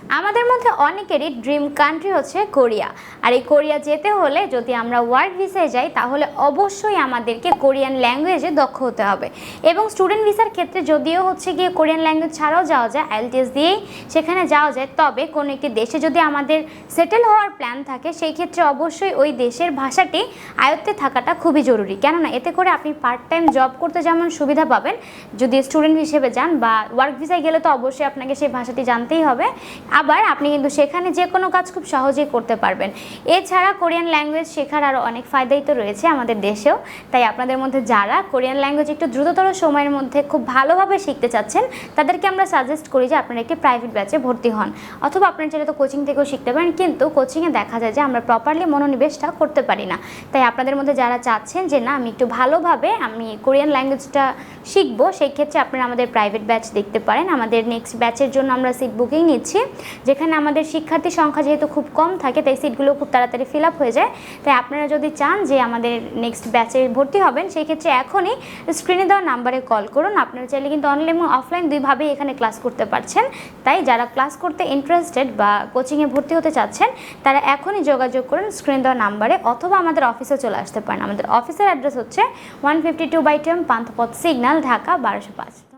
আমাদের মধ্যে অনেকেরই ড্রিম কান্ট্রি হচ্ছে কোরিয়া। আর এই কোরিয়া যেতে হলে যদি আমরা ওয়ার্ক ভিসায় যাই তাহলে অবশ্যই আমাদেরকে কোরিয়ান ল্যাঙ্গুয়েজে দক্ষ হতে হবে। এবং স্টুডেন্ট ভিসার ক্ষেত্রে যদিও হচ্ছে গিয়ে কোরিয়ান ল্যাঙ্গুয়েজ ছাড়াও যাওয়া যায়, আইএলটিএস দিয়েই সেখানে যাওয়া যায়, তবে কোনো একটি দেশে যদি আমাদের সেটেল হওয়ার প্ল্যান থাকে সেই ক্ষেত্রে অবশ্যই ওই দেশের ভাষাটি আয়ত্তে থাকাটা খুবই জরুরি। কেননা এতে করে আপনি পার্ট টাইম জব করতে যেমন সুবিধা পাবেন যদি স্টুডেন্ট হিসেবে যান, বা ওয়ার্ক ভিসায় গেলে তো অবশ্যই আপনাকে সেই ভাষাটি জানতেই হবে। আবার আপনি কিন্তু সেখানে যে কোনো কাজ খুব সহজেই করতে পারবেন। এছাড়া কোরিয়ান ল্যাঙ্গুয়েজ শেখার আরও অনেক ফায়দাই তো রয়েছে আমাদের দেশেও। তাই আপনাদের মধ্যে যারা কোরিয়ান ল্যাঙ্গুয়েজ একটু দ্রুততর সময়ের মধ্যে খুব ভালোভাবে শিখতে চাচ্ছেন তাদেরকে আমরা সাজেস্ট করি যে আপনারা একটি প্রাইভেট ব্যাচে ভর্তি হন, অথবা আপনারা চাইলে তো কোচিং থেকেও শিখতে পারেন, কিন্তু কোচিংয়ে দেখা যায় যে আমরা প্রপারলি মনোনিবেশটা করতে পারি না। তাই আপনাদের মধ্যে যারা চাচ্ছেন যে না আমি একটু ভালোভাবে আমি কোরিয়ান ল্যাঙ্গুয়েজটা শিখবো, সেই ক্ষেত্রে আপনারা আমাদের প্রাইভেট ব্যাচ দেখতে পারেন। আমাদের নেক্সট ব্যাচের জন্য আমরা সিট বুকিং নিচ্ছি, যেখানে আমাদের শিক্ষার্থীর সংখ্যা যেহেতু খুব কম থাকে তাই সিটগুলো খুব তাড়াতাড়ি ফিল আপ হয়ে যায়। তাই আপনারা যদি চান যে আমাদের নেক্সট ব্যাচে ভর্তি হবেন সেই ক্ষেত্রে এখনই স্ক্রিনে দেওয়া নাম্বারে কল করুন। আপনারা চাইলে কিন্তু অনলাইন এবং অফলাইন দুইভাবেই এখানে ক্লাস করতে পারছেন। তাই যারা ক্লাস করতে ইন্টারেস্টেড বা কোচিংয়ে ভর্তি হতে চাচ্ছেন তারা এখনই যোগাযোগ করুন স্ক্রিনে দেওয়া নাম্বারে, অথবা আমাদের অফিসে চলে আসতে পারেন। আমাদের অফিসের অ্যাড্রেস হচ্ছে 152/10 পান্থপথ সিগন্যাল, ঢাকা 1205।